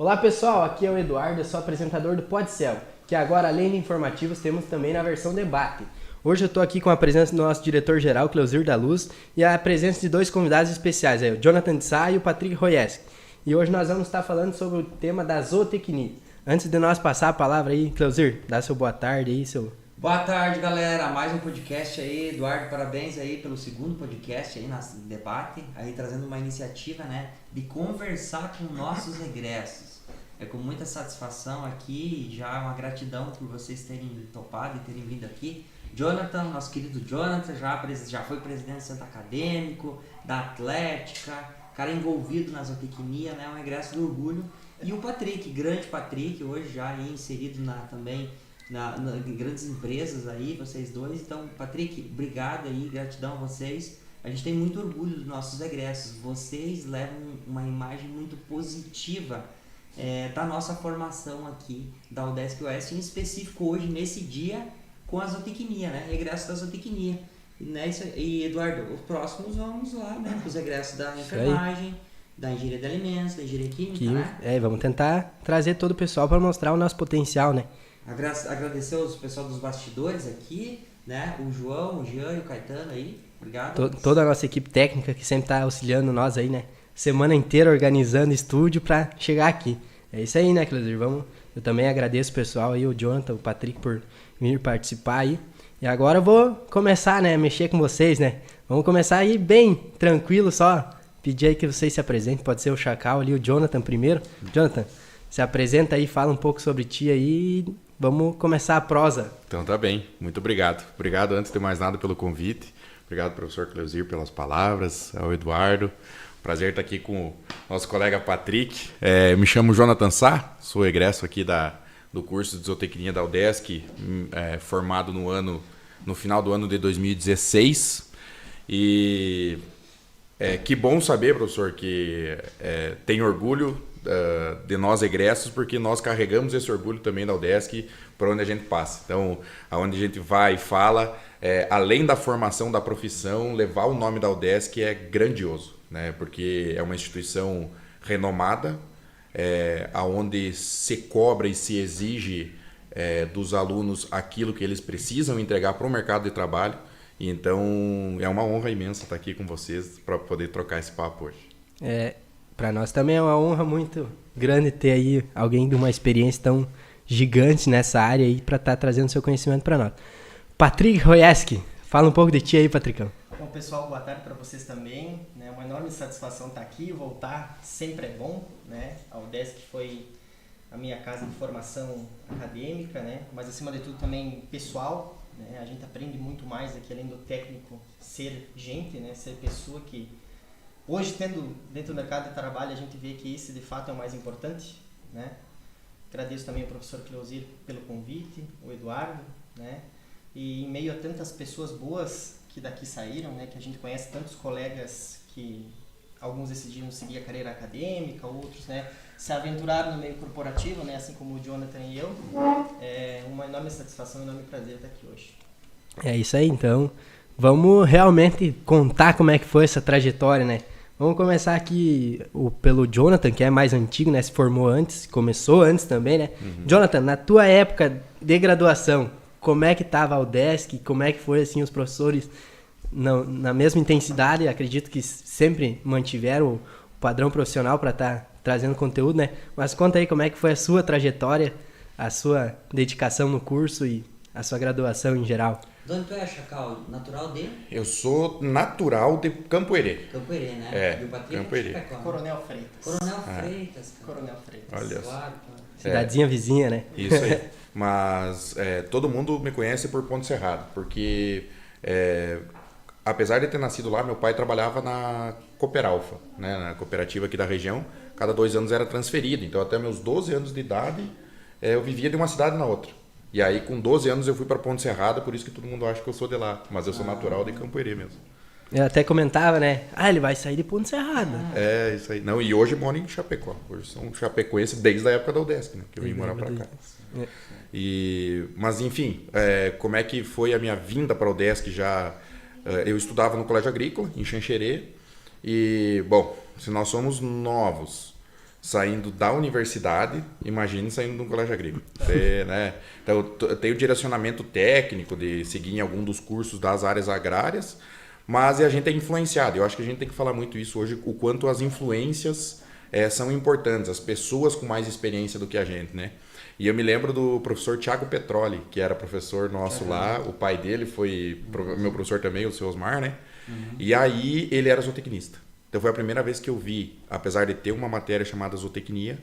Olá pessoal, aqui é o Eduardo, eu sou apresentador do Podcel, que agora além de informativos temos também na versão debate. Hoje eu estou aqui com a presença do nosso diretor-geral, Cleuzir da Luz, e a presença de dois convidados especiais, o Jonathan de Sá e o Patrick Royeski. E hoje nós vamos estar falando sobre o tema da zootecnia. Antes de nós passar a palavra aí, Cleuzir, dá seu boa tarde aí, seu... Boa tarde, galera. Mais um podcast aí. Eduardo, parabéns aí pelo segundo podcast aí no debate, aí trazendo uma iniciativa, né, de conversar com nossos egressos. É com muita satisfação aqui e já uma gratidão por vocês terem topado e terem vindo aqui. Jonathan, nosso querido Jonathan, já foi presidente do centro acadêmico, da Atlética, cara envolvido na zootecnia, né, um egresso do orgulho. E o Patrick, grande Patrick, hoje já aí inserido também em grandes empresas aí, vocês dois. Então, Patrick, obrigado aí, gratidão a vocês. A gente tem muito orgulho dos nossos egressos. Vocês levam uma imagem muito positiva da nossa formação aqui da UDESC Oeste, em específico hoje, nesse dia, com a zootecnia, né? Egresso da zootecnia. E Eduardo, os próximos vamos lá, né? Com os egressos da enfermagem, da engenharia de alimentos, da engenharia química, né? Vamos tentar trazer todo o pessoal para mostrar o nosso potencial, né? Agradecer aos pessoal dos bastidores aqui, né? O João, o Jean e o Caetano aí. Obrigado. Toda a nossa equipe técnica que sempre está auxiliando nós aí, né? Semana inteira organizando estúdio para chegar aqui. É isso aí, né, Cleuzir? Eu também agradeço o pessoal aí, o Jonathan, o Patrick, por vir participar aí. E agora eu vou começar, né, a mexer com vocês, né? Vamos começar aí bem tranquilo, só pedir aí que vocês se apresentem. Pode ser o Chacal ali, o Jonathan primeiro. Jonathan, se apresenta aí, fala um pouco sobre ti aí. Vamos começar a prosa. Então tá bem, muito obrigado. Obrigado, antes de mais nada, pelo convite. Obrigado, professor Cleuzir, pelas palavras, ao Eduardo. Prazer estar aqui com o nosso colega Patrick. Eu me chamo Jonathan Sá, sou egresso aqui do curso de zootecnia da UDESC, formado no final do ano de 2016. E que bom saber, professor, que tem orgulho de nós egressos, porque nós carregamos esse orgulho também da UDESC para onde a gente passa. Então, aonde a gente vai e fala, além da formação da profissão, levar o nome da UDESC é grandioso, né? Porque é uma instituição renomada, aonde se cobra e se exige dos alunos aquilo que eles precisam entregar para o mercado de trabalho. E então, é uma honra imensa estar aqui com vocês para poder trocar esse papo hoje. Para nós também é uma honra muito grande ter aí alguém de uma experiência tão gigante nessa área aí para estar trazendo seu conhecimento para nós. Patrick Royeski, fala um pouco de ti aí, Patricão. Bom, pessoal, boa tarde para vocês também. É uma enorme satisfação estar aqui, voltar sempre é bom, né? A UDESC foi a minha casa de formação acadêmica, né? Mas acima de tudo também pessoal, né? A gente aprende muito mais aqui, além do técnico ser gente, né? Ser pessoa que... Hoje, tendo dentro do mercado de trabalho, a gente vê que isso de fato é o mais importante, né? Agradeço também ao professor Cleuzir pelo convite, o Eduardo, né? E em meio a tantas pessoas boas que daqui saíram, né? Que a gente conhece tantos colegas que alguns decidiram seguir a carreira acadêmica, outros, né, se aventuraram no meio corporativo, né? Assim como o Jonathan e eu. É uma enorme satisfação, um enorme prazer estar aqui hoje. É isso aí, então. Vamos realmente contar como é que foi essa trajetória, né? Vamos começar aqui pelo Jonathan, que é mais antigo, né? Se formou antes, começou antes também, né? Uhum. Jonathan, na tua época de graduação, como é que estava a UDESC? Como é que foi, assim, os professores na mesma intensidade? Acredito que sempre mantiveram o padrão profissional para estar trazendo conteúdo, né? Mas conta aí como é que foi a sua trajetória, a sua dedicação no curso e a sua graduação em geral. De onde tu é, Chacal? Natural de? Eu sou natural de Campo Herê. Campo Herê, né? E o Patrick Campo Herê. Coronel Freitas. Freitas, cara. Coronel Freitas. Olha claro. Cidadezinha vizinha, né? Isso aí. Mas todo mundo me conhece por Ponte Serrado, porque apesar de ter nascido lá, meu pai trabalhava na Cooperalfa, né? Na cooperativa aqui da região. Cada 2 anos era transferido. Então, até meus 12 anos de idade, eu vivia de uma cidade na outra. E aí, com 12 anos, eu fui para Ponte Serrada, por isso que todo mundo acha que eu sou de lá. Mas eu sou natural de Campo Herê mesmo. Eu até comentava, né? Ele vai sair de Ponte Serrada. É, isso aí. Não, e hoje moro em Chapecó. Hoje sou um chapecoense desde a época da UDESC, né? Que eu vim morar para cá. Mas, enfim, como é que foi a minha vinda para a UDESC já... Eu estudava no Colégio Agrícola, em Xanxerê. E, bom, se nós somos novos saindo da universidade, imagine saindo de um colégio agrícola. Você, né? Então, tem o direcionamento técnico de seguir em algum dos cursos das áreas agrárias, mas a gente é influenciado. Eu acho que a gente tem que falar muito isso hoje, o quanto as influências são importantes, as pessoas com mais experiência do que a gente, né? E eu me lembro do professor Tiago Petroli, que era professor nosso lá, o pai dele foi meu professor também, o seu Osmar, né? E aí ele era zootecnista. Então foi a primeira vez que eu vi, apesar de ter uma matéria chamada zootecnia,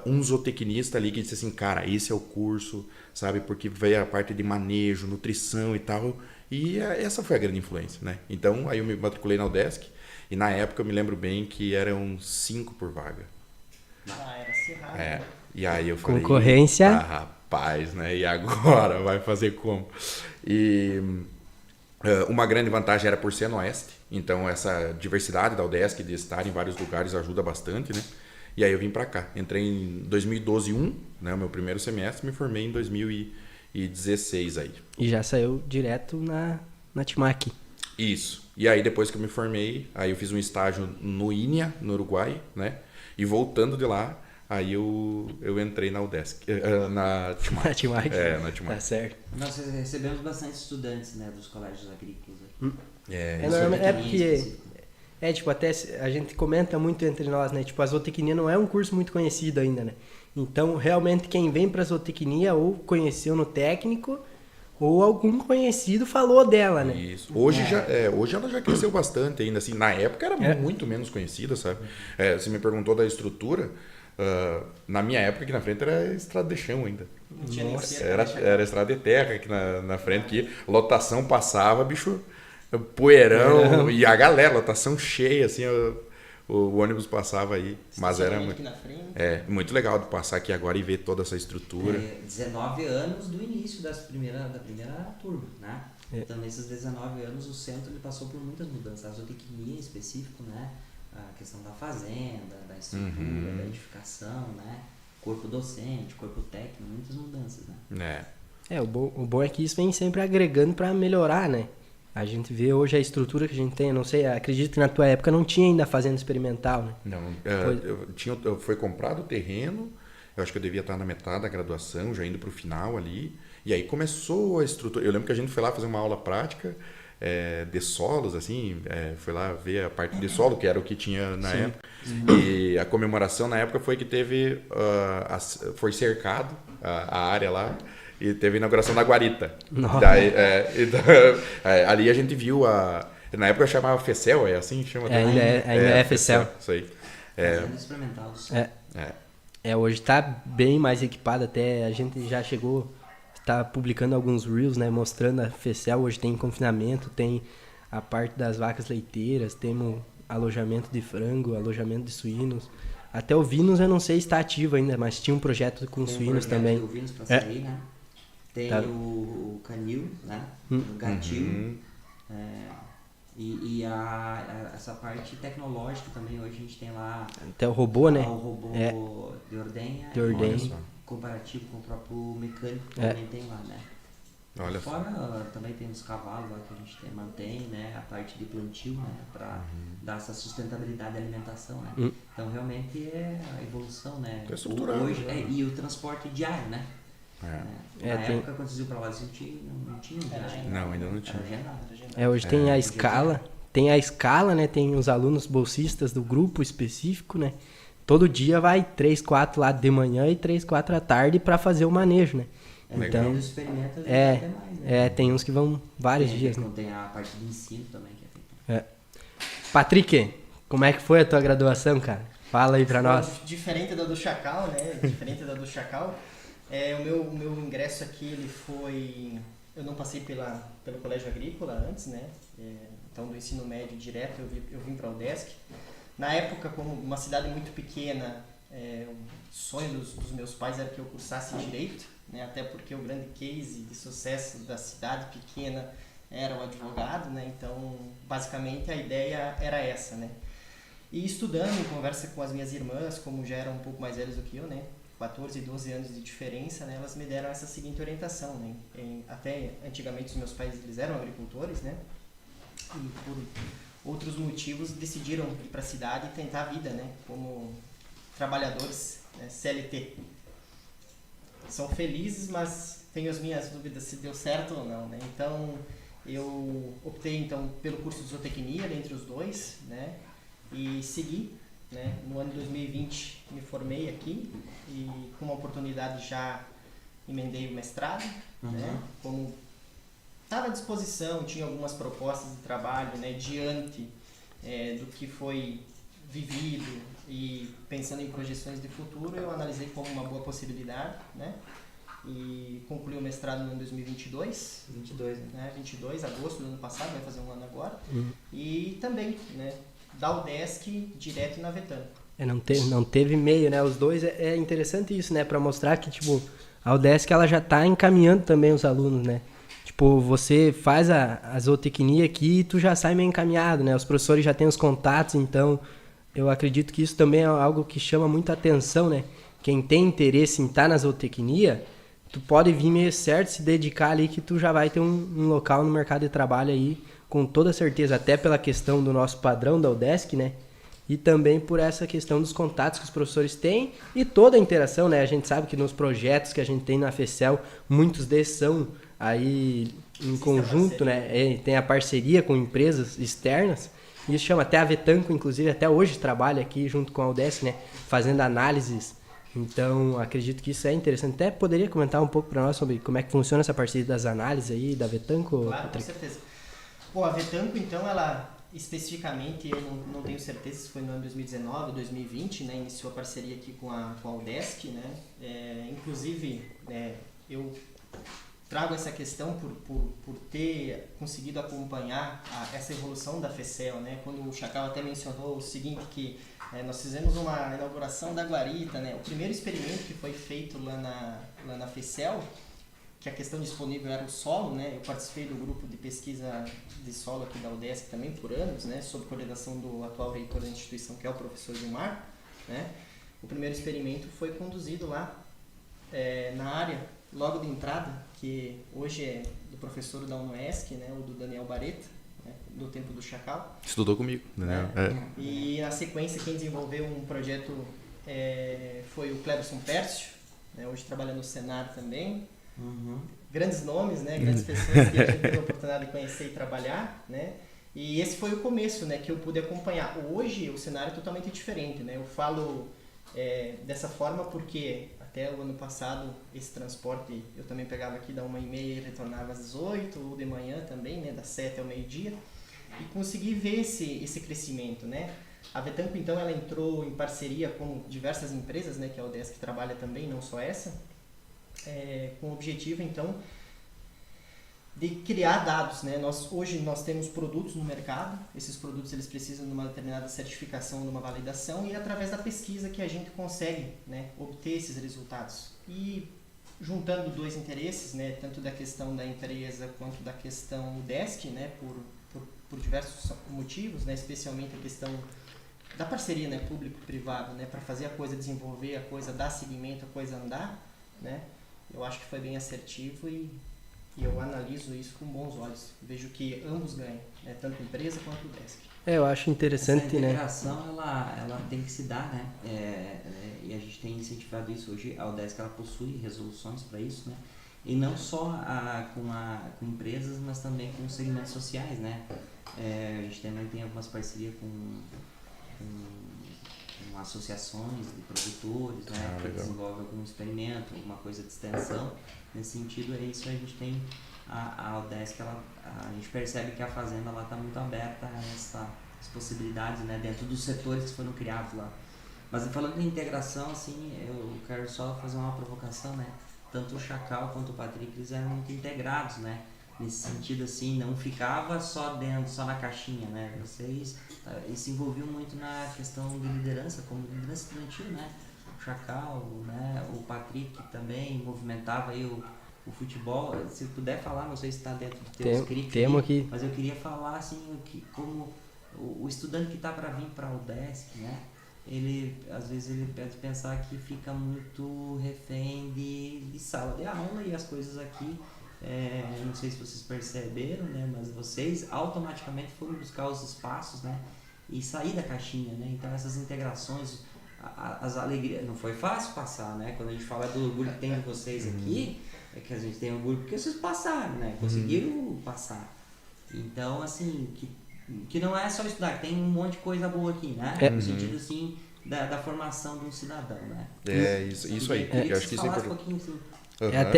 um zootecnista ali que disse assim, cara, esse é o curso, sabe? Porque veio a parte de manejo, nutrição e tal. E essa foi a grande influência, né? Então aí eu me matriculei na UDESC e na época eu me lembro bem que eram 5 por vaga. Era acirrado. E aí eu falei, concorrência. Rapaz, né? E agora vai fazer como? E uma grande vantagem era por ser no Oeste, então essa diversidade da UDESC de estar em vários lugares ajuda bastante, né? E aí eu vim para cá. Entrei em 2012, né? O meu primeiro semestre, me formei em 2016 aí. E já saiu direto na Timac. Isso. E aí depois que eu me formei, aí eu fiz um estágio no INEA, no Uruguai, né? E voltando de lá, aí eu entrei na UDESC, na Timac. Na Timac. Na Timac. Tá certo. Nós recebemos bastante estudantes, né, dos colégios agrícolas aqui. Tipo, até a gente comenta muito entre nós, né? Tipo, a zootecnia não é um curso muito conhecido ainda, né? Então, realmente, quem vem pra zootecnia ou conheceu no técnico ou algum conhecido falou dela, né? Isso. Hoje ela já cresceu bastante ainda, assim. Na época era muito menos conhecida, sabe? Você me perguntou da estrutura. Na minha época, aqui na frente era estrada de chão ainda. Não tinha nem Era estrada de terra aqui na frente, que lotação passava, bicho, poeirão, e a galera, lotação cheia, assim, o ônibus passava aí. Mas era muito legal de passar aqui agora e ver toda essa estrutura. 19 anos do início da primeira turma, né? Então, nesses 19 anos, o centro ele passou por muitas mudanças. A zootecnia em específico, né? A questão da fazenda, da estrutura, da edificação, né? Corpo docente, corpo técnico, muitas mudanças, né? O bom é que isso vem sempre agregando para melhorar, né? A gente vê hoje a estrutura que a gente tem, não sei, acredito que na tua época não tinha ainda fazenda experimental, né? Não, foi comprado o terreno, eu acho que eu devia estar na metade da graduação, já indo para o final ali, e aí começou a estrutura. Eu lembro que a gente foi lá fazer uma aula prática de solos, assim, foi lá ver a parte de solo, que era o que tinha na época. E a comemoração na época foi que teve, foi cercado a área lá, e teve a inauguração da guarita. Daí, ali a gente viu na época eu chamava FECEL, é assim que chama? Ainda é FECEL. Isso aí. Fazenda experimental. Hoje tá bem mais equipado, até a gente já chegou... Está publicando alguns reels, né, mostrando a FECEL. Hoje tem confinamento, tem a parte das vacas leiteiras, temos alojamento de frango, alojamento de suínos. Até o Vinos eu não sei se está ativo ainda, mas tinha um projeto com suínos também. Tem o Vinos para sair, né? Tem o Canil, né? O Gatil. E essa parte tecnológica também, hoje a gente tem lá... Até o robô, né? O robô de ordenha. Comparativo com o próprio mecânico que também tem lá, né? Olha Fora também tem os cavalos lá que a gente mantém, né? A parte de plantio, né? Para dar essa sustentabilidade da alimentação, né? Então realmente é a evolução, né? Hoje, e o transporte diário, né? Na época, quando vocês iam para lá, não tinha viagem. Não, ainda não tinha. Hoje tem a escala, né? Tem os alunos bolsistas do grupo específico, né? Todo dia vai 3, 4 lá de manhã e 3, 4 à tarde para fazer o manejo, né? Então, tem uns que vão vários dias, né? Tem a parte de ensino também que é feita. Patrick, como é que foi a tua graduação, cara? Fala aí para nós. Diferente da do Chacal, né? Diferente da do Chacal. O meu ingresso aqui, ele foi... Eu não passei pelo colégio agrícola antes, né? Então, do ensino médio direto, eu vim para o UDESC. Na época, como uma cidade muito pequena, o sonho dos meus pais era que eu cursasse Direito, né? Até porque o grande case de sucesso da cidade pequena era o advogado, né? Então, basicamente, a ideia era essa, né? E estudando, em conversa com as minhas irmãs, como já eram um pouco mais velhas do que eu, né? 14 e 12 anos de diferença, né? Elas me deram essa seguinte orientação, né? Até antigamente os meus pais eles eram agricultores, né? E por outros motivos decidiram ir para a cidade e tentar a vida, né? Como trabalhadores, né, CLT. São felizes, mas tenho as minhas dúvidas se deu certo ou não, né? Então, eu optei então pelo curso de zootecnia entre os dois, né? E segui, né? No ano de 2020 me formei aqui e com uma oportunidade já emendei o mestrado, né? Como estava à disposição, tinha algumas propostas de trabalho, né? Diante do que foi vivido e pensando em projeções de futuro, eu analisei como uma boa possibilidade, né? E concluí o mestrado no ano 2022. 22, né? 22, agosto do ano passado, vai fazer um ano agora. E também, né? Da UDESC direto na Vetanco. Não teve meio, né? Os dois é interessante isso, né? Para mostrar que, tipo, a UDESC ela já tá encaminhando também os alunos, né? Tipo, você faz a zootecnia aqui e tu já sai meio encaminhado, né? Os professores já têm os contatos, então eu acredito que isso também é algo que chama muita atenção, né? Quem tem interesse em estar na zootecnia, tu pode vir meio certo, se dedicar ali que tu já vai ter um local no mercado de trabalho aí, com toda certeza, até pela questão do nosso padrão da UDESC, né? E também por essa questão dos contatos que os professores têm e toda a interação, né? A gente sabe que nos projetos que a gente tem na FECEL, muitos desses são aí em conjunto, né? Tem a parceria com empresas externas, e isso chama até a Vetanco, inclusive, até hoje trabalha aqui junto com a UDESC, né? Fazendo análises. Então, acredito que isso é interessante. Até poderia comentar um pouco para nós sobre como é que funciona essa parceria das análises aí da Vetanco? Claro, com certeza. Pô, a Vetanco, então, ela especificamente, eu não tenho certeza se foi no ano 2019 ou 2020, né? Iniciou a parceria aqui com a UDESC, né? Inclusive, eu trago essa questão por ter conseguido acompanhar essa evolução da FECEL, né? Quando o Chacal até mencionou o seguinte, que nós fizemos uma inauguração da guarita, né? O primeiro experimento que foi feito lá na FECEL, que a questão disponível era o solo, né? Eu participei do grupo de pesquisa de solo aqui da UDESC também por anos, né? Sob coordenação do atual reitor da instituição, que é o professor Gilmar, né? O primeiro experimento foi conduzido lá na área, logo de entrada, que hoje é do professor da UNOESC, né? O do Daniel Bareta, né? Do tempo do Chacal. Estudou comigo, né? E na sequência quem desenvolveu um projeto foi o Cleberson Pércio, né? Hoje trabalha no Senar também. Grandes nomes, né? Grandes pessoas que a gente teve a oportunidade de conhecer e trabalhar, né? E esse foi o começo, né? Que eu pude acompanhar. Hoje o cenário é totalmente diferente, né? Eu falo dessa forma porque até o ano passado esse transporte eu também pegava aqui da 1h30 e retornava às 18h, ou de manhã também, né? Das 7 ao meio-dia, e consegui ver esse crescimento, né? A Vetanco então ela entrou em parceria com diversas empresas, né? Que a UDESC trabalha também, não só essa, com o objetivo então de criar dados, né? Hoje nós temos produtos no mercado, esses produtos eles precisam de uma determinada certificação, de uma validação, e é através da pesquisa que a gente consegue, né, obter esses resultados. E juntando dois interesses, né, tanto da questão da empresa quanto da questão UDESC, né, por diversos motivos, né, especialmente a questão da parceria, né, público-privado, né, para fazer a coisa desenvolver, a coisa dar seguimento, a coisa andar, né, eu acho que foi bem assertivo e eu analiso isso com bons olhos. Vejo que ambos ganham, né? Tanto a empresa quanto o UDESC. Eu acho interessante, essa integração, né? ela tem que se dar, né? E a gente tem incentivado isso hoje. A UDESC ela possui resoluções para isso, né? E não só com empresas, mas também com segmentos sociais, né? A gente também tem algumas parcerias com associações de produtores, né? Que desenvolvem algum experimento, alguma coisa de extensão. Nesse sentido, é isso. A gente tem a UDESC, a gente percebe que a fazenda está muito aberta a essas possibilidades, né, dentro dos setores que foram criados lá. Mas falando de integração, assim, eu quero só fazer uma provocação, né? Tanto o Chacal quanto o Patrick, eles eram muito integrados, né? Nesse sentido, assim, não ficava só na caixinha, né? Vocês se envolviam muito na questão de liderança, como liderança estudantil, né? O Chacal, né? O Patrick também movimentava aí o futebol. Se puder falar, não sei se está dentro do teu script aqui, mas eu queria falar, assim, como o estudante que está para vir para o UDESC, né? Às vezes ele pode pensar que fica muito refém de sala de aula, e as coisas aqui, não sei se vocês perceberam, né, mas vocês automaticamente foram buscar os espaços, né, e sair da caixinha, né? Então essas integrações, as alegrias. Não foi fácil passar, né? Quando a gente fala do orgulho que tem de vocês aqui, é que a gente tem orgulho porque vocês passaram, né? Conseguiram passar. Então, assim, que não é só estudar, que tem um monte de coisa boa aqui, né? No sentido, assim, da formação de um cidadão, né? Isso aí. Eu acho que isso é importante. um pouquinho, assim.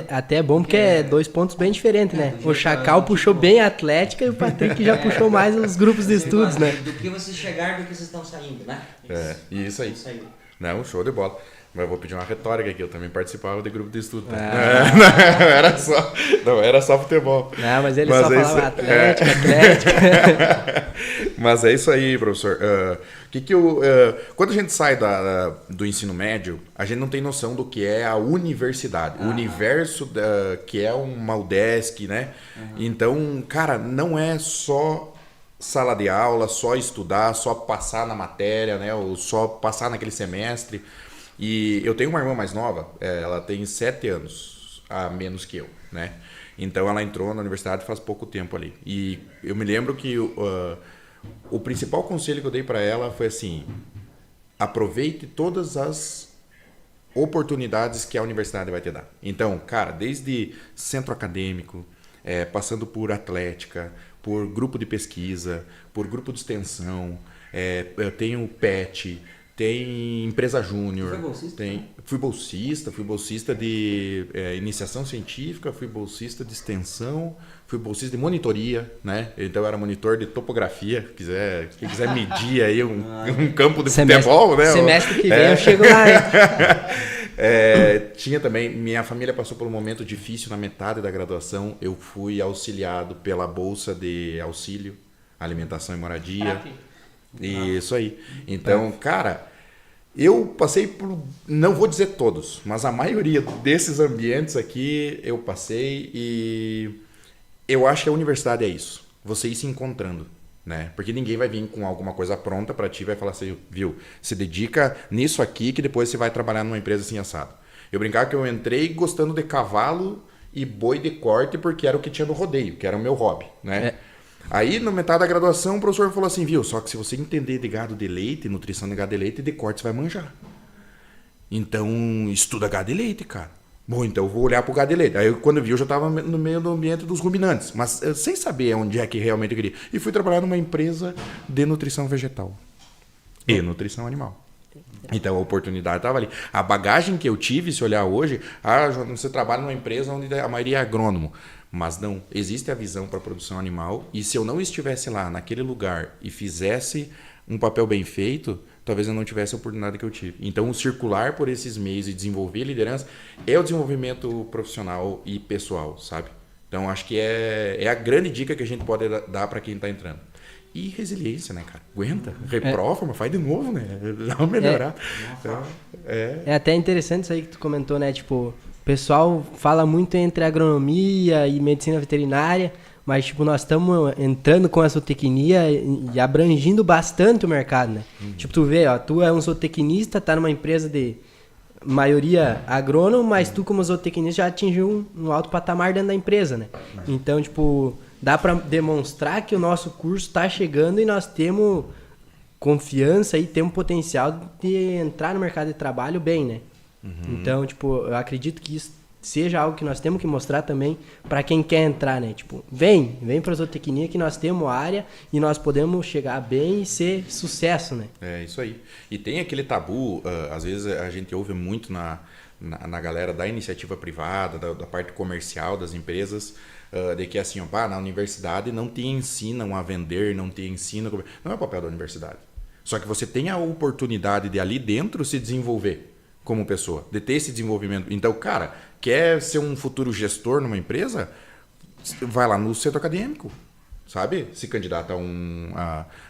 Até bom porque é 2 pontos bem diferentes, né? O Chacal puxou bem a Atlética e o Patrick já puxou mais os grupos de estudos, né? Do que vocês chegaram, do que vocês estão saindo, né? Isso aí. Não, show de bola. Mas eu vou pedir uma retórica aqui, eu também participava de grupo de estudo. Tá? Era só futebol. Não, mas ele só falava Atlética. Mas é isso aí, professor. Quando a gente sai do ensino médio, a gente não tem noção do que é a universidade. O universo que é uma UDESC, né? Então, cara, não é só sala de aula, só estudar, só passar na matéria, né? Ou só passar naquele semestre. E eu tenho uma irmã mais nova, ela tem 7 anos a menos que eu, né? Então ela entrou na universidade faz pouco tempo ali. E eu me lembro que o principal conselho que eu dei para ela foi assim: aproveite todas as oportunidades que a universidade vai te dar. Então, cara, desde centro acadêmico, passando por atlética, por grupo de pesquisa, por grupo de extensão, eu tenho PET, tem empresa júnior. Foi bolsista? Fui bolsista de iniciação científica, fui bolsista de extensão, fui bolsista de monitoria, né? Então eu era monitor de topografia, quem quiser medir aí um campo de futebol, né? Semestre que vem eu chego lá, hein? Tinha também, minha família passou por um momento difícil na metade da graduação, eu fui auxiliado pela bolsa de auxílio, alimentação e moradia. Isso aí. Então, cara, eu passei por, não vou dizer todos, mas a maioria desses ambientes aqui eu passei e eu acho que a universidade é isso. Você ir se encontrando, né? Porque ninguém vai vir com alguma coisa pronta para ti e vai falar assim, viu, se dedica nisso aqui que depois você vai trabalhar numa empresa assim assado. Eu brincava que eu entrei gostando de cavalo e boi de corte porque era o que tinha no rodeio, que era o meu hobby, né? Aí, na metade da graduação, o professor falou assim, viu, só que se você entender de gado de leite, nutrição de gado de leite, de corte você vai manjar. Então, estuda gado de leite, cara. Bom, então eu vou olhar pro gado de leite. Aí, quando eu vi, eu já estava no meio do ambiente dos ruminantes, mas sem saber onde é que realmente eu queria. E fui trabalhar numa empresa de nutrição vegetal e nutrição animal. Então, a oportunidade estava ali. A bagagem que eu tive, se olhar hoje, você trabalha numa empresa onde a maioria é agrônomo. Mas não, existe a visão para a produção animal e se eu não estivesse lá naquele lugar e fizesse um papel bem feito, talvez eu não tivesse a oportunidade que eu tive. Então, o circular por esses meios e desenvolver liderança é o desenvolvimento profissional e pessoal, sabe? Então, acho que é a grande dica que a gente pode dar para quem está entrando. E resiliência, né, cara? Aguenta, reprova, mas faz de novo, né? Dá uma melhorada. É até interessante isso aí que tu comentou, né? Tipo, o pessoal fala muito entre agronomia e medicina veterinária, mas tipo, nós estamos entrando com a zootecnia e abrangindo bastante o mercado, né? Tipo, tu vê, ó, tu é um zootecnista, tá numa empresa de maioria agrônomo, mas tu como zootecnista já atingiu um alto patamar dentro da empresa, né? Então, tipo, dá para demonstrar que o nosso curso está chegando e nós temos confiança e temos potencial de entrar no mercado de trabalho bem, né? Então, tipo, eu acredito que isso seja algo que nós temos que mostrar também para quem quer entrar, né? Tipo, vem para a zootecnia que nós temos área e nós podemos chegar bem e ser sucesso, né? É isso aí. E tem aquele tabu, às vezes a gente ouve muito na galera da iniciativa privada, da parte comercial das empresas, de que assim, na universidade não te ensinam a vender, não te ensinam... Não é o papel da universidade. Só que você tem a oportunidade de ali dentro se desenvolver como pessoa, de ter esse desenvolvimento. Então, cara, quer ser um futuro gestor numa empresa? Vai lá no centro acadêmico, sabe? Se candidata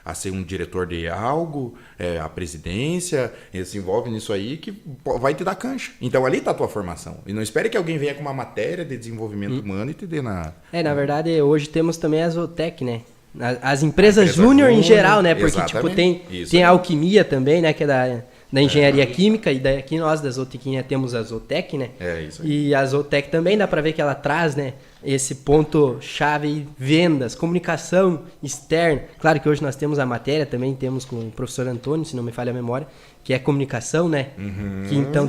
a ser um diretor de algo, a presidência, se envolve nisso aí que vai te dar cancha. Então, ali está a tua formação. E não espere que alguém venha com uma matéria de desenvolvimento humano e te dê na... na verdade, hoje temos também a Zootec, né? As empresas júnior em geral, né? Porque, tipo, tem a alquimia também, né? Que é da engenharia química, e daí aqui nós da Zootecnia temos a Zootec, né? É isso aí. E a Zootec também dá para ver que ela traz, né, esse ponto chave, vendas, comunicação externa. Claro que hoje nós temos a matéria, também temos com o professor Antônio, se não me falha a memória, que é comunicação, né? Que então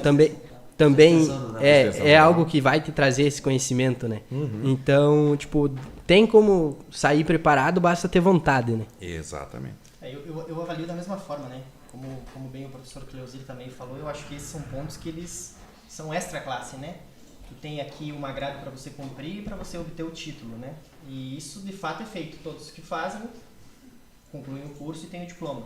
também é algo que vai te trazer esse conhecimento, né? Então, tipo, tem como sair preparado, basta ter vontade, né? Exatamente. Eu avalio da mesma forma, né? Como bem o professor Cleuzir também falou, eu acho que esses são pontos que eles são extra classe, né? Tu tem aqui uma grade para você cumprir e para você obter o título, né? E isso de fato é feito. Todos que fazem concluem o curso e têm o diploma,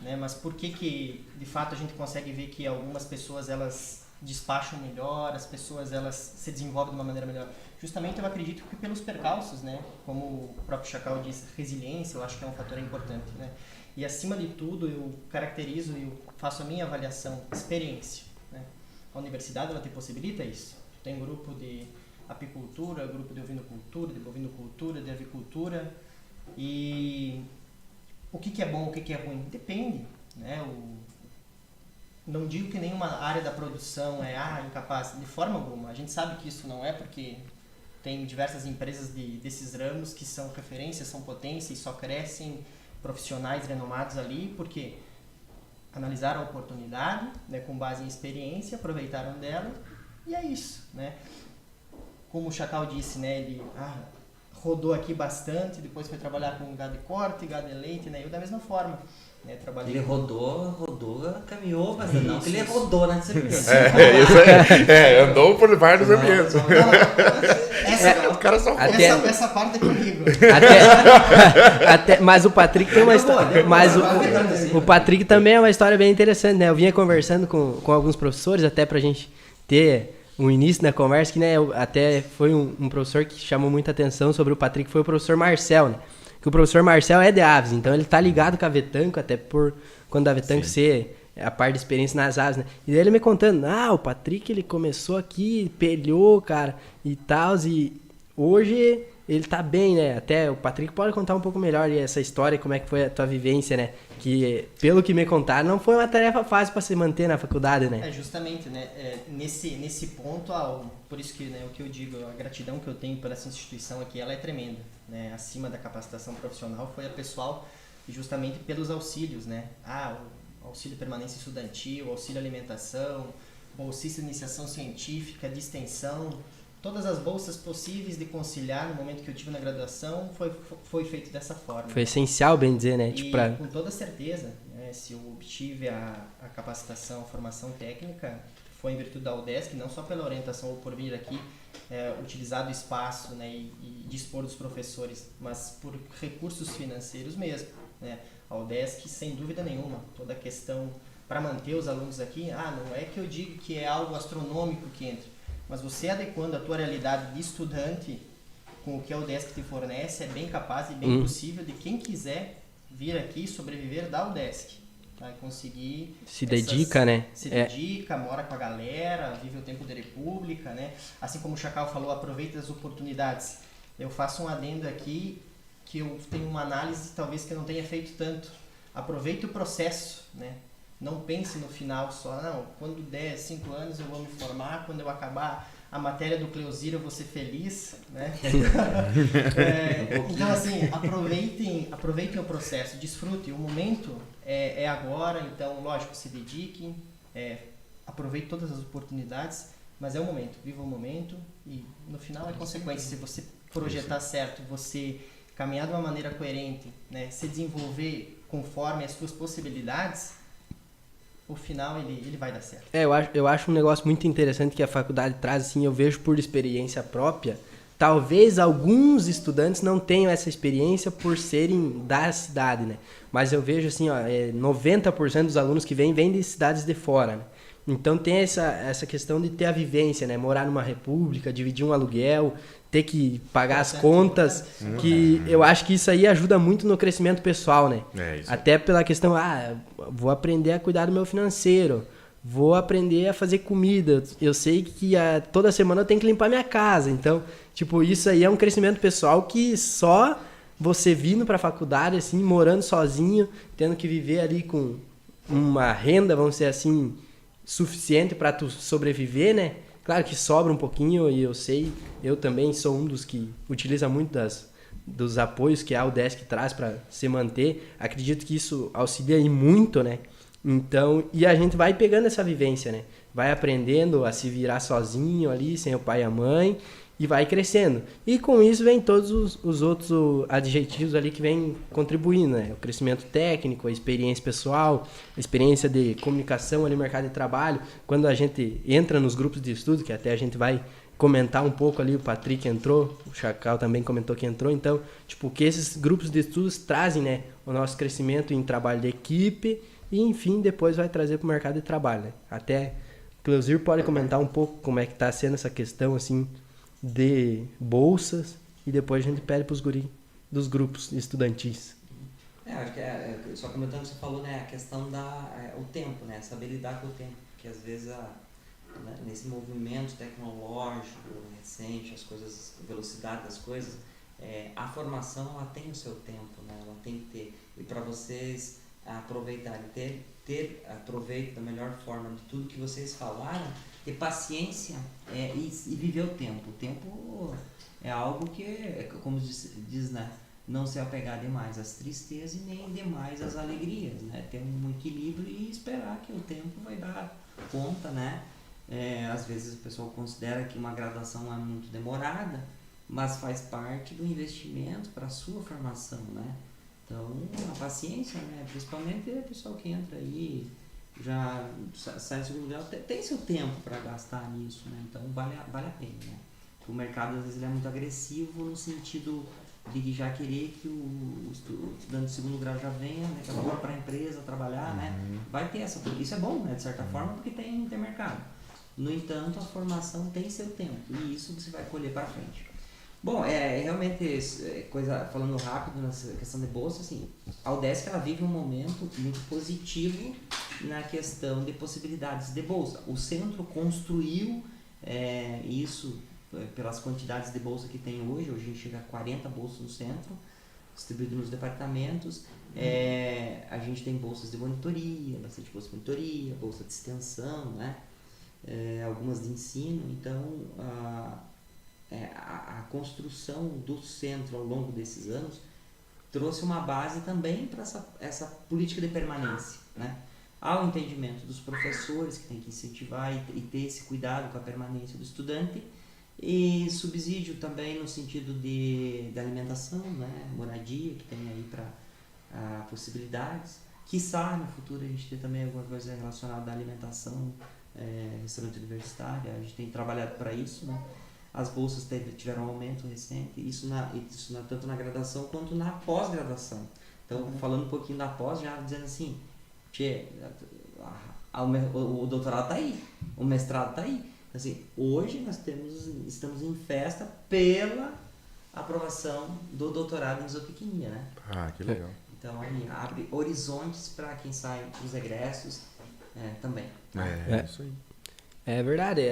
né? Mas por que de fato a gente consegue ver que algumas pessoas elas despacham melhor, as pessoas elas se desenvolvem de uma maneira melhor? Justamente eu acredito que pelos percalços, né? Como o próprio Chacal disse, resiliência eu acho que é um fator importante, né? E acima de tudo eu caracterizo e eu faço a minha avaliação, experiência, né? A universidade ela te possibilita isso. Tem grupo de apicultura, grupo de ovinocultura, de bovinocultura, de avicultura. E o que é bom, o que é ruim? Depende, né? Não digo que nenhuma área da produção é incapaz, de forma alguma. A gente sabe que isso não é, porque tem diversas empresas desses ramos que são referências, são potência e só crescem profissionais renomados ali, porque analisaram a oportunidade, né, com base em experiência, aproveitaram dela. E é isso, né? Como o Chacal disse, né? Ele rodou aqui bastante, depois foi trabalhar com gado de corte, gado de leite, né? Eu da mesma forma, né? Trabalhei. Ele rodou, caminhou bastante. Não que ele rodou na disciplina. Isso aí. Andou por vários ambientes. Os caras são essa parte é comigo. Mas o Patrick tem uma história. Mas o Patrick também é uma história bem interessante, né? Eu vinha conversando com alguns professores, até pra gente ter um início da conversa, que né, até foi um professor que chamou muita atenção sobre o Patrick, foi o professor Marcel, né? Que o professor Marcel é de aves, então ele tá ligado com a Vetanco, até por quando a Vetanco ser a parte de experiência nas aves, né? E daí ele me contando, o Patrick ele começou aqui, pelhou, cara, e tal, e hoje ele tá bem, né? Até o Patrick pode contar um pouco melhor essa história, como é que foi a tua vivência, né? Que, pelo que me contaram, não foi uma tarefa fácil para se manter na faculdade, né? Justamente, né? Nesse ponto, por isso que, né, o que eu digo, a gratidão que eu tenho por essa instituição aqui, ela é tremenda, né? Acima da capacitação profissional foi a pessoal, justamente pelos auxílios, né? O auxílio permanência estudantil, auxílio alimentação, bolsista de iniciação científica, de extensão, todas as bolsas possíveis de conciliar no momento que eu tive na graduação foi feito dessa forma. Foi essencial, bem dizer, né? E com toda certeza, né, se eu obtive a capacitação, a formação técnica, foi em virtude da UDESC, não só pela orientação ou por vir aqui utilizar do espaço, né, e dispor dos professores, mas por recursos financeiros mesmo, né? A UDESC, sem dúvida nenhuma, toda a questão para manter os alunos aqui, não é que eu digo que é algo astronômico que entra, mas você adequando a tua realidade de estudante com o que a UDESC te fornece, é bem capaz e bem possível de quem quiser vir aqui sobreviver da UDESC. Vai conseguir... dedica, né? Se dedica, mora com a galera, vive o tempo de república, né? Assim como o Chacal falou, aproveita as oportunidades. Eu faço um adendo aqui que eu tenho uma análise talvez que eu não tenha feito tanto. Aproveite o processo, né? Não pense no final só, quando der 5 anos eu vou me formar, quando eu acabar a matéria do Cleuzir eu vou ser feliz, né? Então assim, aproveitem o processo, desfrutem, o momento é agora, então lógico, se dediquem, aproveite todas as oportunidades, mas é o momento, viva o momento e no final é consequência, se você projetar certo, você caminhar de uma maneira coerente, né? Se desenvolver conforme as suas possibilidades, o final ele vai dar certo. Eu acho um negócio muito interessante que a faculdade traz, assim, eu vejo por experiência própria. Talvez alguns estudantes não tenham essa experiência por serem da cidade, né? Mas eu vejo assim, 90% dos alunos que vêm de cidades de fora, né? Então tem essa questão de ter a vivência, né? Morar numa república, dividir um aluguel, ter que pagar as contas, que eu acho que isso aí ajuda muito no crescimento pessoal, né? Até pela questão, vou aprender a cuidar do meu financeiro, vou aprender a fazer comida, eu sei que toda semana eu tenho que limpar minha casa, então, tipo, isso aí é um crescimento pessoal que só você vindo pra faculdade, assim, morando sozinho, tendo que viver ali com uma renda, vamos dizer assim, suficiente para tu sobreviver, né? Claro que sobra um pouquinho e eu sei, eu também sou um dos que utiliza muito dos apoios que a UDESC traz para se manter. Acredito que isso auxilia aí muito, né? Então, e a gente vai pegando essa vivência, né? Vai aprendendo a se virar sozinho ali, sem o pai e a mãe, e vai crescendo. E com isso vem todos os outros adjetivos ali que vêm contribuindo, né? O crescimento técnico, a experiência pessoal, a experiência de comunicação ali no mercado de trabalho. Quando a gente entra nos grupos de estudo, que até a gente vai comentar um pouco ali, o Patrick entrou, o Chacal também comentou que entrou, então, tipo, que esses grupos de estudos trazem, né, o nosso crescimento em trabalho de equipe e, enfim, depois vai trazer para o mercado de trabalho, né? Até o Cleuzir pode comentar um pouco como é que está sendo essa questão, assim, de bolsas e depois a gente pede para os guri dos grupos estudantis. Acho que só comentando o que você falou, né, a questão o tempo, né, saber lidar com o tempo, porque às vezes né, nesse movimento tecnológico recente, as coisas, a velocidade das coisas, a formação ela tem o seu tempo, né, ela tem que ter, e para vocês aproveitarem, ter aproveito da melhor forma de tudo que vocês falaram, ter paciência e viver o tempo. O tempo é algo que, como diz, né, não se apegar demais às tristezas e nem demais às alegrias, né? Ter um equilíbrio e esperar que o tempo vai dar conta, né? Às vezes o pessoal considera que uma graduação é muito demorada, mas faz parte do investimento para a sua formação, né? Então, a paciência, né? Principalmente o pessoal que entra aí, já sai do segundo grau, tem seu tempo para gastar nisso, né? Então, vale a pena, né? O mercado, às vezes, ele é muito agressivo no sentido de já querer que o estudante de segundo grau já venha, né, para a empresa trabalhar, né? Vai ter isso é bom, né, de certa forma, porque tem mercado. No entanto, a formação tem seu tempo e isso você vai colher para frente. Bom, realmente, falando rápido nessa questão de bolsa, assim, a UDESC ela vive um momento muito positivo na questão de possibilidades de bolsa. O centro construiu isso pelas quantidades de bolsa que tem hoje a gente chega a 40 bolsas no centro, distribuído nos departamentos. A gente tem bolsas de monitoria, bastante bolsa de monitoria, bolsa de extensão, né? Algumas de ensino. Então, a construção do centro ao longo desses anos trouxe uma base também para essa política de permanência, né? Há o entendimento dos professores que tem que incentivar e ter esse cuidado com a permanência do estudante, e subsídio também no sentido de alimentação, né? Moradia, que tem aí para possibilidades. Quiçá no futuro a gente ter também alguma coisa relacionada à alimentação, restaurante universitário, a gente tem trabalhado para isso, né? As bolsas tiveram um aumento recente, isso tanto na graduação quanto na pós-graduação. Então, falando um pouquinho da pós, já dizendo assim, o doutorado está aí, o mestrado está aí. Assim, hoje nós estamos em festa pela aprovação do doutorado em zootecnia, né? Que legal. Então, aí abre horizontes para quem sai dos egressos também. Isso aí. É verdade,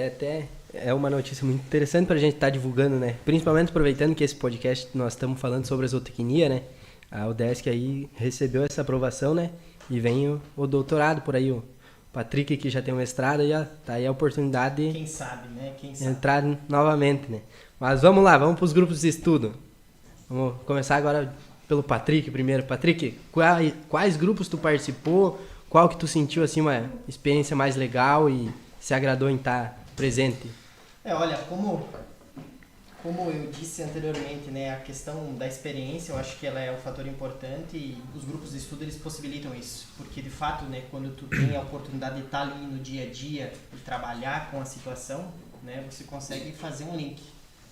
é uma notícia muito interessante para a gente estar divulgando, né? Principalmente aproveitando que esse podcast nós estamos falando sobre a zootecnia, né? A UDESC aí recebeu essa aprovação, né? E vem o doutorado por aí, o Patrick que já tem um mestrado, já tá aí a oportunidade de Quem sabe, né? entrar novamente, né? Mas vamos lá, vamos para os grupos de estudo. Vamos começar agora pelo Patrick primeiro. Patrick, quais grupos tu participou? Qual que tu sentiu assim uma experiência mais legal e se agradou em estar presente? Olha, como eu disse anteriormente, né, a questão da experiência, eu acho que ela é um fator importante e os grupos de estudo eles possibilitam isso, porque de fato, né, quando tu tem a oportunidade de estar ali no dia a dia e trabalhar com a situação, né, você consegue fazer um link,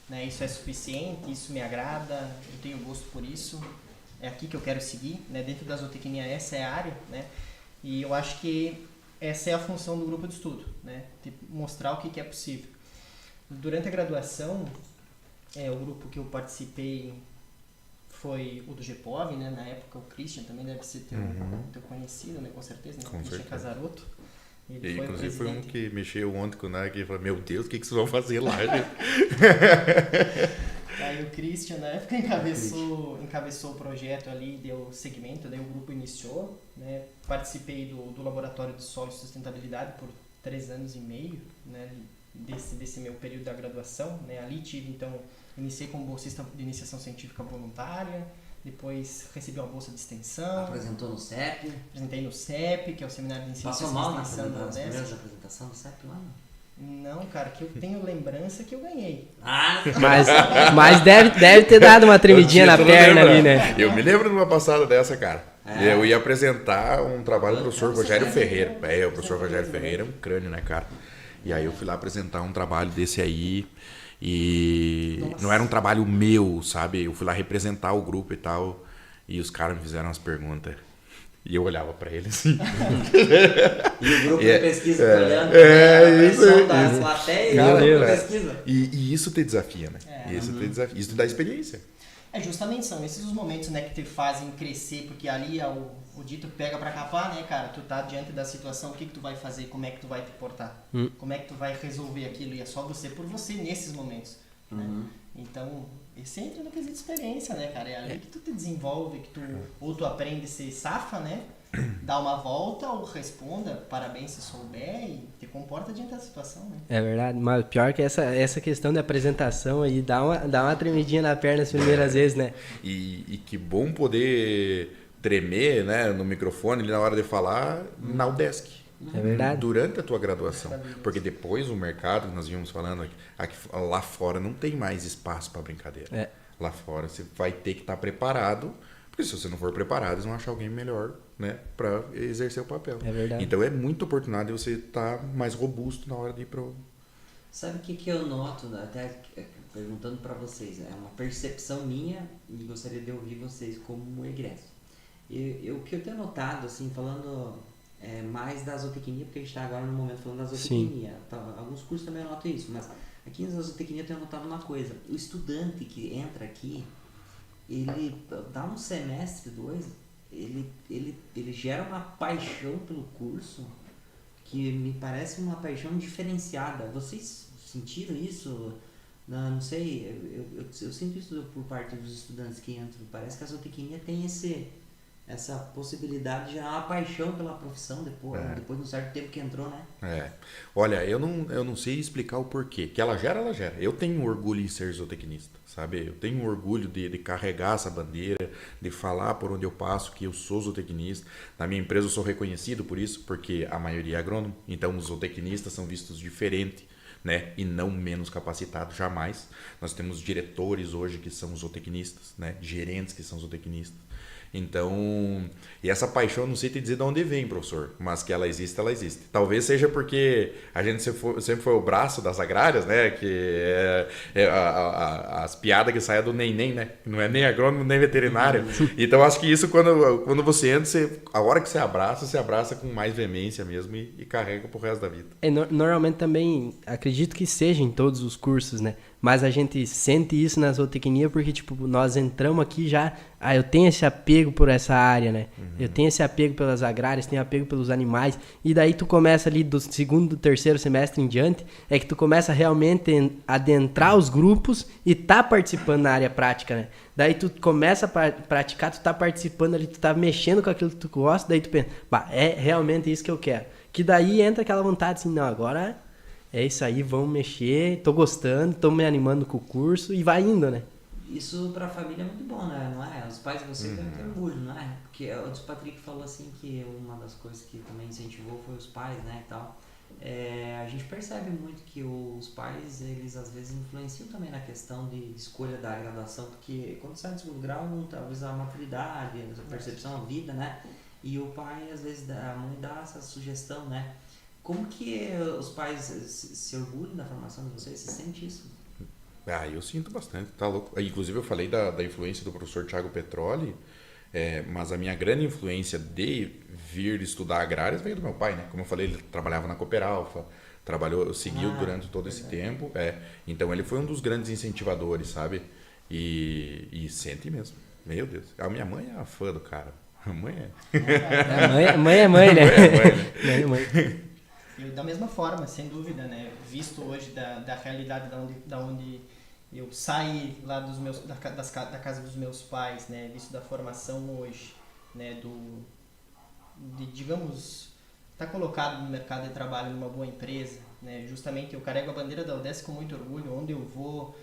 né, isso é suficiente, isso me agrada, eu tenho gosto por isso, é aqui que eu quero seguir, né, dentro da zootecnia essa é a área, né, e eu acho que essa é a função do grupo de estudo, né, de mostrar o que é possível. Durante a graduação, o grupo que eu participei foi o do GPOV, né? Na época o Christian também deve ser teu conhecido, né? Com certeza, né? Com Christian certeza. Casarotto. Ele inclusive foi um que mexeu ontem com o que falou, meu Deus, o que vocês vão fazer lá? Aí o Christian, na época, encabeçou o projeto ali, deu segmento, daí o grupo iniciou, né? Participei do Laboratório de Solo e Sustentabilidade por 3 anos e meio, né? Desse meu período da graduação, né? Ali tive, então, iniciei como bolsista de iniciação científica voluntária, depois recebi uma bolsa de extensão. Apresentou no CEP. Apresentei no CEP, que é o Seminário de Ensino Passou mal e Extensão da nas UDESC. primeiras apresentações do CEP lá? Não, cara, que eu tenho lembrança que eu ganhei. Ah, Mas deve ter dado uma tremidinha na perna ali, né? Eu me lembro de uma passada dessa, cara. Eu ia apresentar um trabalho do professor Rogério Ferreira. O professor Rogério Ferreira é um crânio, né, cara? E aí eu fui lá apresentar um trabalho desse aí. E não era um trabalho meu, sabe? Eu fui lá representar o grupo e tal. E os caras me fizeram umas perguntas. E eu olhava pra eles assim. E o grupo de pesquisa olhando a pressão da plateia e o grupo de pesquisa. E isso te desafia, né? Isso te dá experiência. Justamente são esses os momentos, né, que te fazem crescer, porque ali o dito pega pra capar, né, cara? Tu tá diante da situação, o que tu vai fazer, como é que tu vai te portar, como é que tu vai resolver aquilo, e é só você por você nesses momentos, né? Então, esse entra no quesito experiência, né, cara? É ali que tu te desenvolve, que tu ou tu aprende a ser safa, né? Dá uma volta ou responda, parabéns se souber, e te comporta diante da situação, né? É verdade, mas pior que essa questão da apresentação aí dá uma tremidinha na perna as primeiras vezes, né? E que bom poder tremer, né, no microfone ali na hora de falar na UDESC. É verdade. Durante a tua graduação. Porque depois o mercado, que nós vínhamos falando, lá fora não tem mais espaço para brincadeira. Lá fora você vai ter que estar preparado, porque se você não for preparado, eles vão achar alguém melhor, né, para exercer o papel. É verdade. Então é muita oportunidade de você estar mais robusto na hora de ir pro... Sabe o que eu noto, até perguntando para vocês, é uma percepção minha e gostaria de ouvir vocês como egresso. O que eu tenho notado, assim, falando mais da zootecnia, porque a gente está agora no momento falando da zootecnia. Alguns cursos também eu noto isso, mas aqui na zootecnia eu tenho notado uma coisa. O estudante que entra aqui, ele dá um semestre, 2, ele gera uma paixão pelo curso que me parece uma paixão diferenciada. Vocês sentiram isso? Não sei, eu sinto isso por parte dos estudantes que entram. Parece que a zootecnia tem essa possibilidade de gerar uma paixão pela profissão depois de um certo tempo que entrou, né? Olha, eu não sei explicar o porquê. Que ela gera. Eu tenho orgulho em ser zootecnista, sabe? Eu tenho orgulho de carregar essa bandeira, de falar por onde eu passo que eu sou zootecnista. Na minha empresa eu sou reconhecido por isso, porque a maioria é agrônomo. Então os zootecnistas são vistos diferente, né? E não menos capacitados, jamais. Nós temos diretores hoje que são zootecnistas, né? Gerentes que são zootecnistas. Então, e essa paixão, não sei te dizer de onde vem, professor, mas que ela existe, ela existe. Talvez seja porque a gente sempre foi o braço das agrárias, né? Que as piadas que saem do nem, né? Não é nem agrônomo, nem veterinário. Então, acho que isso, quando você entra, a hora que você abraça com mais veemência mesmo e carrega pro resto da vida. Normalmente também, acredito que seja em todos os cursos, né? Mas a gente sente isso na zootecnia porque, tipo, nós entramos aqui já... eu tenho esse apego por essa área, né? Eu tenho esse apego pelas agrárias, tenho apego pelos animais. E daí tu começa ali do segundo, terceiro semestre em diante, é que tu começa realmente a adentrar os grupos e tá participando na área prática, né? Daí tu começa a praticar, tu tá participando ali, tu tá mexendo com aquilo que tu gosta, daí tu pensa, é realmente isso que eu quero. Que daí entra aquela vontade assim, não, agora... É isso aí, vamos mexer, tô gostando, tô me animando com o curso e vai indo, né? Isso pra família é muito bom, né? Não é? Os pais de vocês devem ter orgulho, não é? Porque o Patrick falou assim que uma das coisas que também incentivou foi os pais, né, e tal. A gente percebe muito que os pais, eles às vezes influenciam também na questão de escolha da graduação, porque quando sai do segundo grau, talvez a maturidade, a percepção, a vida, né? E o pai, às vezes, a mãe dá essa sugestão, né? Como que os pais se orgulham da formação de vocês? Você sente isso? Eu sinto bastante, tá louco. Inclusive eu falei da influência do professor Thiago Petroli, mas a minha grande influência de vir estudar agrárias veio do meu pai, né? Como eu falei, ele trabalhava na Cooperalfa, seguiu durante todo esse tempo, então ele foi um dos grandes incentivadores, sabe? E sente mesmo, meu Deus. A minha mãe é a fã do cara. A mãe é... Mãe é mãe, né? Mãe é mãe. E da mesma forma, sem dúvida, né? Visto hoje da realidade da onde eu saí lá da casa dos meus pais, né, visto da formação hoje, né, digamos, tá colocado no mercado de trabalho numa boa empresa, né, justamente eu carrego a bandeira da UDESC com muito orgulho, onde eu vou,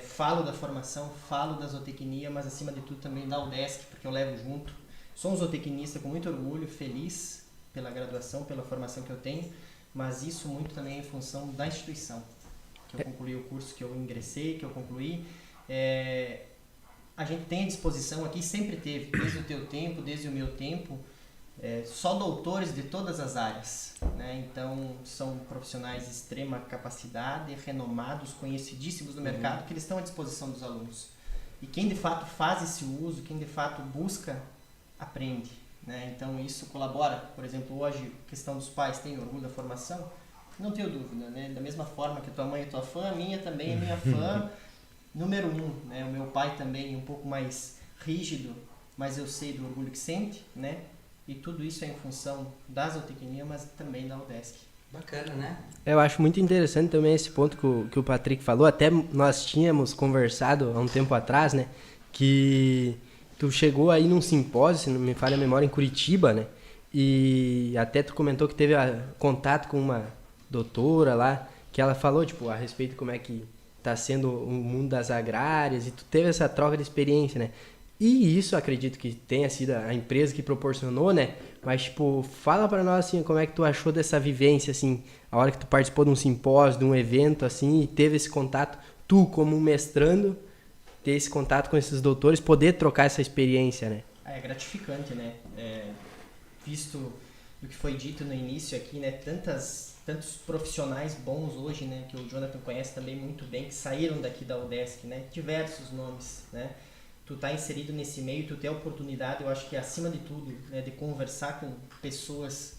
falo da formação, falo da zootecnia, mas acima de tudo também da UDESC, porque eu levo junto. Sou um zootecnista com muito orgulho, feliz pela graduação, pela formação que eu tenho, mas isso muito também é em função da instituição. Que eu concluí o curso que eu ingressei, que eu concluí. A gente tem à disposição aqui, sempre teve, desde o teu tempo, desde o meu tempo, só doutores de todas as áreas, né? Então são profissionais de extrema capacidade, renomados, conhecidíssimos no mercado, que eles estão à disposição dos alunos. E quem de fato faz esse uso, quem de fato busca, aprende, né? Então isso colabora. Por exemplo, hoje, a questão dos pais, tem orgulho da formação? Não tenho dúvida, né? Da mesma forma que tua mãe é tua fã, a minha também é minha fã número 1, né? O meu pai também um pouco mais rígido, mas eu sei do orgulho que sente, né? E tudo isso é em função da zootecnia, mas também da UDESC. Bacana, né? Eu acho muito interessante também esse ponto que o Patrick falou. Até nós tínhamos conversado há um tempo atrás, né? Que tu chegou aí num simpósio, se não me falha a memória, em Curitiba, né? E até tu comentou que teve contato com uma doutora lá, que ela falou, tipo, a respeito de como é que tá sendo o mundo das agrárias, e tu teve essa troca de experiência, né? E isso, acredito que tenha sido a empresa que proporcionou, né? Mas, tipo, fala pra nós, assim, como é que tu achou dessa vivência, assim, a hora que tu participou de um simpósio, de um evento, assim, e teve esse contato, tu, como um mestrando, ter esse contato com esses doutores, poder trocar essa experiência, né? É gratificante, né? Visto do que foi dito no início aqui, né? Tantos profissionais bons hoje, né? Que o Jonathan conhece também muito bem, que saíram daqui da UDESC, né? Diversos nomes, né? Tu tá inserido nesse meio, tu tem a oportunidade, eu acho que acima de tudo, né? De conversar com pessoas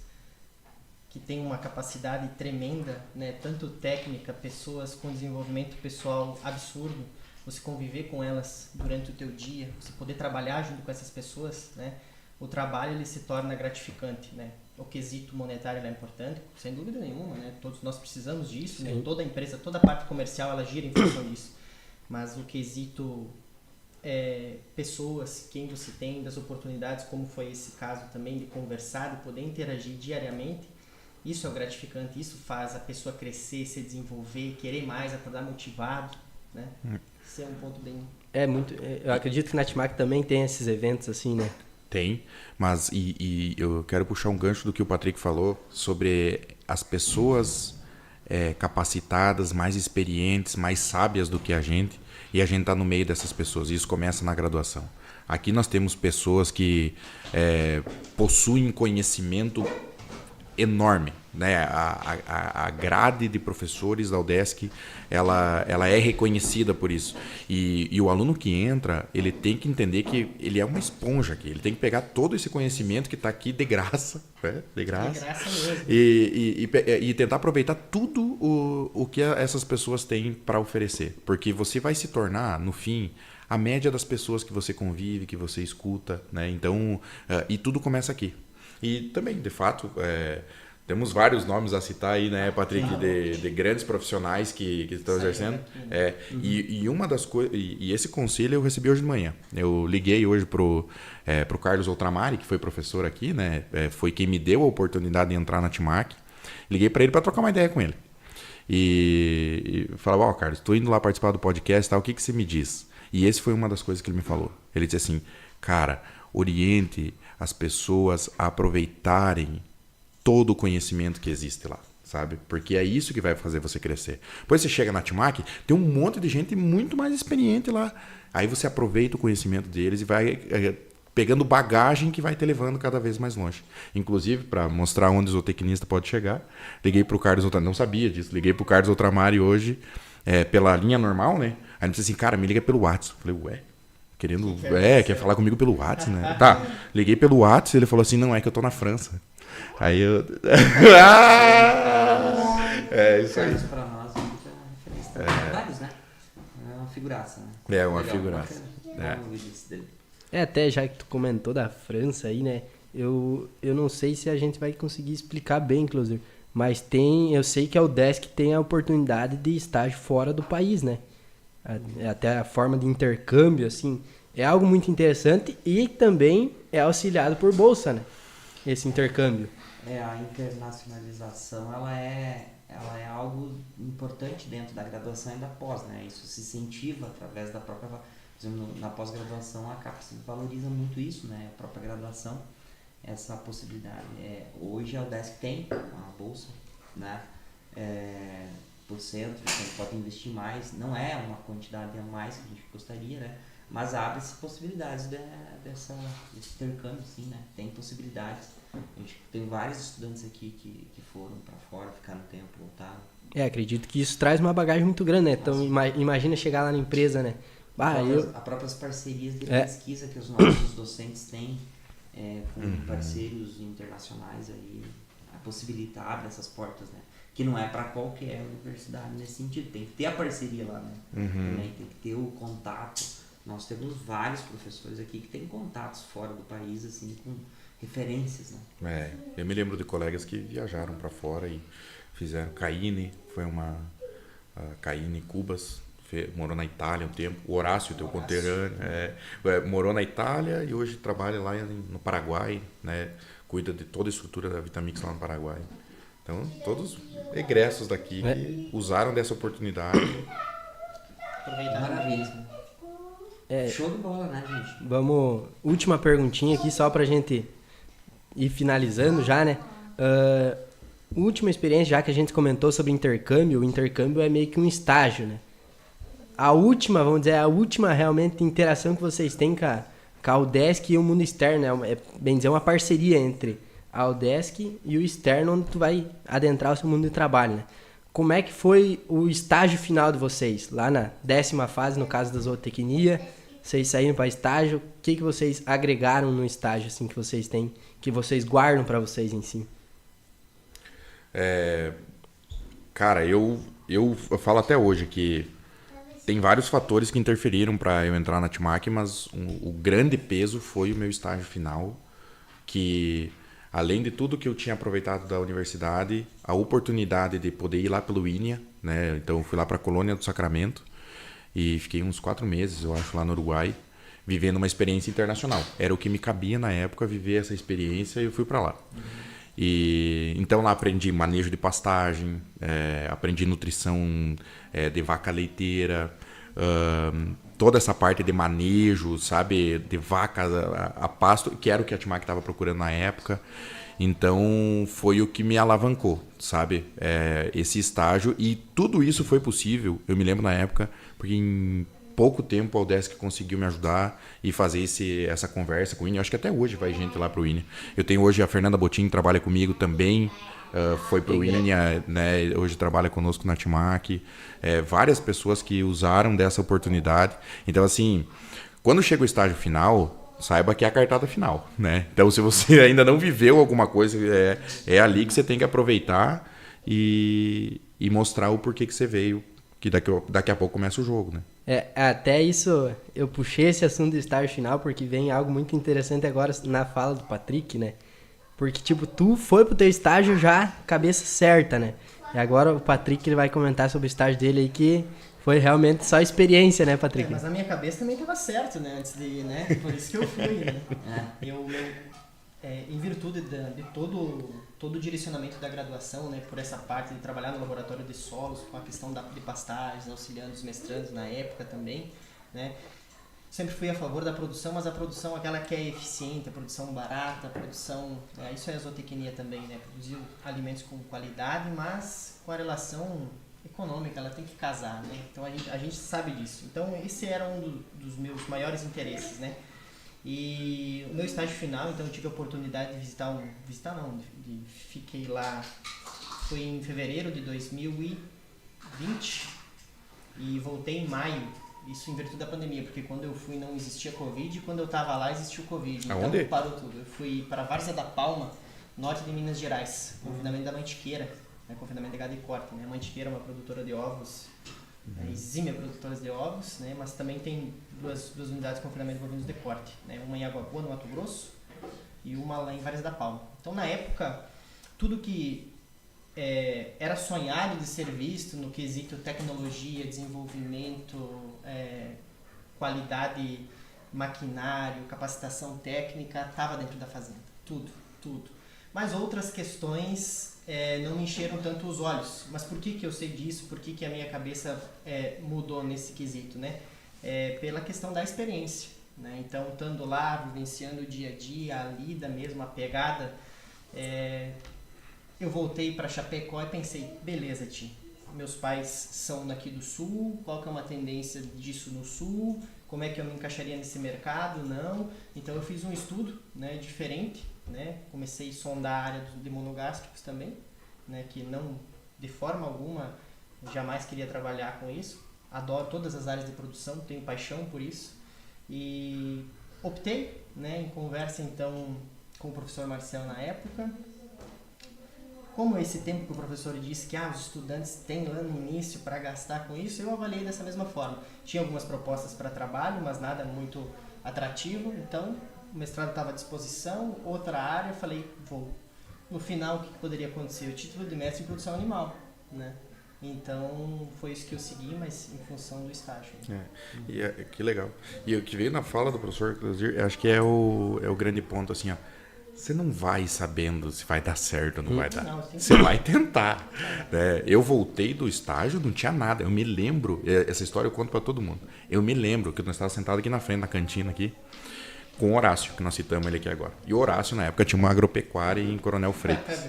que têm uma capacidade tremenda, né? Tanto técnica, pessoas com desenvolvimento pessoal absurdo, você conviver com elas durante o teu dia, você poder trabalhar junto com essas pessoas, né? O trabalho ele se torna gratificante, né? O quesito monetário é importante, sem dúvida nenhuma, né? Todos nós precisamos disso, né? Toda empresa, toda a parte comercial, ela gira em função disso. Mas o quesito pessoas, quem você tem, das oportunidades, como foi esse caso também, de conversar, de poder interagir diariamente, isso é gratificante, isso faz a pessoa crescer, se desenvolver, querer mais, acordar motivado, né? Isso é um ponto bem... Eu acredito que na Timac também tem esses eventos assim, né? Tem, mas eu quero puxar um gancho do que o Patrick falou sobre as pessoas capacitadas, mais experientes, mais sábias do que a gente, e a gente está no meio dessas pessoas, e isso começa na graduação. Aqui nós temos pessoas que possuem conhecimento enorme, né? A grade de professores da UDESC ela é reconhecida por isso, e o aluno que entra, ele tem que entender que ele é uma esponja aqui, ele tem que pegar todo esse conhecimento que está aqui de graça, de graça mesmo. E tentar aproveitar tudo o que essas pessoas têm para oferecer, porque você vai se tornar, no fim, a média das pessoas que você convive, que você escuta, né? Então, e tudo começa aqui. E também, de fato, temos vários nomes a citar aí, né, Patrick, de grandes profissionais que estão exercendo. E uma das coisas, e esse conselho eu recebi hoje de manhã. Eu liguei hoje pro Carlos Outramari, que foi professor aqui, né? Foi quem me deu a oportunidade de entrar na Timac. Liguei para ele para trocar uma ideia com ele. E falava, Carlos, estou indo lá participar do podcast, tal, o que você me diz? E esse foi uma das coisas que ele me falou. Ele disse assim, cara, oriente as pessoas a aproveitarem todo o conhecimento que existe lá, sabe? Porque é isso que vai fazer você crescer. Depois você chega na Timac, tem um monte de gente muito mais experiente lá. Aí você aproveita o conhecimento deles e vai pegando bagagem que vai te levando cada vez mais longe. Inclusive, para mostrar onde o zootecnista pode chegar, liguei para o Carlos Outramari, não sabia disso, liguei para o Carlos Outramari hoje, pela linha normal, né? Aí ele disse assim, cara, me liga pelo WhatsApp. Eu falei, quer falar comigo pelo WhatsApp, né? Tá, liguei pelo WhatsApp, ele falou assim, não, é que eu tô na França. Aí eu... isso aí. Isso para nós é muita referência. Vários, né? É uma figuraça, né? É uma figuraça. Até já que tu comentou da França aí, né? Eu não sei se a gente vai conseguir explicar bem, inclusive. Mas eu sei que a UDESC tem a oportunidade de estágio fora do país, né? até a forma de intercâmbio, assim, é algo muito interessante e também é auxiliado por bolsa, né? Esse intercâmbio. A internacionalização, ela é algo importante dentro da graduação e da pós, né? Isso se incentiva através da própria... Por exemplo, na pós-graduação, a CAPES valoriza muito isso, né? A própria graduação, essa possibilidade. Hoje a UDESC tem uma bolsa, né? Por centro, a gente pode investir mais. Não é uma quantidade a mais que a gente gostaria, né? Mas abre-se possibilidades desse intercâmbio, sim, né? Tem possibilidades. A gente tem vários estudantes aqui que foram para fora, ficaram um tempo, voltaram. Acredito que isso traz uma bagagem muito grande, né? Então imagina chegar lá na empresa, né? As próprias parcerias de pesquisa que os nossos docentes têm com parceiros internacionais aí, a possibilitar abre essas portas, né? Que não é para qualquer universidade nesse sentido, tem que ter a parceria lá, né? Também tem que ter o contato. Nós temos vários professores aqui que têm contatos fora do país, assim, com referências, né? Eu me lembro de colegas que viajaram para fora e fizeram Caine, foi uma Caine Cubas, morou na Itália um tempo. O Horácio, teu conterrâneo, morou na Itália e hoje trabalha lá no Paraguai, né? Cuida de toda a estrutura da Vitamix lá no Paraguai. Então, todos egressos daqui que usaram dessa oportunidade. Maravilha. Show de bola, né, gente? Vamos, última perguntinha aqui só pra gente ir finalizando já, né? Última experiência, já que a gente comentou sobre intercâmbio, o intercâmbio é meio que um estágio, né? A última realmente interação que vocês têm com a UDESC e o mundo externo, né? É bem dizer, uma parceria entre a UDESC e o externo, onde tu vai adentrar o seu mundo de trabalho, né? Como é que foi o estágio final de vocês? Lá na 10ª fase, no caso da zootecnia, vocês saíram para estágio, o que vocês agregaram no estágio, assim, que vocês têm, que vocês guardam para vocês em si? Cara, eu falo até hoje que tem vários fatores que interferiram para eu entrar na TIMAC, mas o grande peso foi o meu estágio final, que além de tudo que eu tinha aproveitado da universidade, a oportunidade de poder ir lá pelo INEA, né? Então eu fui lá para a Colônia do Sacramento e fiquei uns 4 meses, eu acho, lá no Uruguai, vivendo uma experiência internacional. Era o que me cabia na época viver essa experiência e eu fui para lá. E então lá aprendi manejo de pastagem, aprendi nutrição de vaca leiteira, toda essa parte de manejo, sabe, de vaca a pasto, que era o que a TIMAC estava procurando na época. Então foi o que me alavancou, sabe, esse estágio, e tudo isso foi possível, eu me lembro na época, porque em pouco tempo a UDESC conseguiu me ajudar e fazer essa conversa com o INE. Eu acho que até hoje vai gente lá pro INE. Eu tenho hoje a Fernanda Botim, que trabalha comigo também, foi pro INE, né? Hoje trabalha conosco na TIMAC. Várias pessoas que usaram dessa oportunidade. Então, assim, quando chega o estágio final, saiba que é a cartada final, né? Então, se você ainda não viveu alguma coisa, é ali que você tem que aproveitar e mostrar o porquê que você veio, que daqui a pouco começa o jogo, né? Até isso, eu puxei esse assunto do estágio final, porque vem algo muito interessante agora na fala do Patrick, né? Porque, tipo, tu foi pro teu estágio já cabeça certa, né? E agora o Patrick ele vai comentar sobre o estágio dele aí, que foi realmente só experiência, né, Patrick? Mas na minha cabeça também tava certo, né? Antes de ir, né? Por isso que eu fui, né? Em virtude de todo o direcionamento da graduação, né, por essa parte de trabalhar no laboratório de solos, com a questão de pastagens, auxiliando os mestrandos na época também, né, sempre fui a favor da produção, mas a produção aquela que é eficiente, a produção barata, a produção, isso é a zootecnia também, né, produzir alimentos com qualidade, mas com a relação econômica, ela tem que casar, né, então a gente sabe disso. Então esse era um dos meus maiores interesses, né. E o meu estágio final, então eu tive a oportunidade de fiquei lá, foi em fevereiro de 2020 e voltei em maio, isso em virtude da pandemia, porque quando eu fui não existia Covid e quando eu estava lá existia o Covid, então parou tudo. Eu fui para Várzea da Palma, norte de Minas Gerais, confinamento da Mantiqueira, né, confinamento de gado e corte, né, a Mantiqueira é uma produtora de ovos, exímia produtoras de ovos, né, mas também tem duas unidades de confinamento de bovinos de corte, né, uma em Água Boa, no Mato Grosso, e uma lá em Várzea da Palma. Então, na época, tudo que era sonhado de ser visto no quesito tecnologia, desenvolvimento, qualidade, maquinário, capacitação técnica, estava dentro da fazenda. Tudo. Mas outras questões não me encheram tanto os olhos. Mas por que eu sei disso? Por que a minha cabeça mudou nesse quesito, né? Pela questão da experiência, né? Então, estando lá, vivenciando o dia a dia, a lida mesmo, a pegada, eu voltei para Chapecó e pensei, beleza, Ti, meus pais são daqui do Sul, qual que é uma tendência disso no Sul, como é que eu me encaixaria nesse mercado, não. Então eu fiz um estudo, né, diferente, né, comecei a sondar a área de monogástricos também, né, que não, de forma alguma, jamais queria trabalhar com isso, adoro todas as áreas de produção, tenho paixão por isso, e optei, né, em conversa então com o professor Marcel na época. Como esse tempo que o professor disse que os estudantes têm lá no início para gastar com isso, eu avaliei dessa mesma forma. Tinha algumas propostas para trabalho, mas nada muito atrativo, então o mestrado estava à disposição, outra área, eu falei, vou. No final, o que poderia acontecer? O título de mestre em produção animal, né? Então, foi isso que eu segui, mas em função do estágio. Que legal. E o que veio na fala do professor Cleuzir, acho que é o grande ponto, assim, ó. Você não vai sabendo se vai dar certo ou não vai dar. Você vai tentar. Né? Eu voltei do estágio, não tinha nada. Eu me lembro, essa história eu conto para todo mundo. Eu me lembro que nós estávamos sentados aqui na frente, na cantina aqui, com o Horácio, que nós citamos ele aqui agora. E o Horácio, na época, tinha uma agropecuária em Coronel Freitas.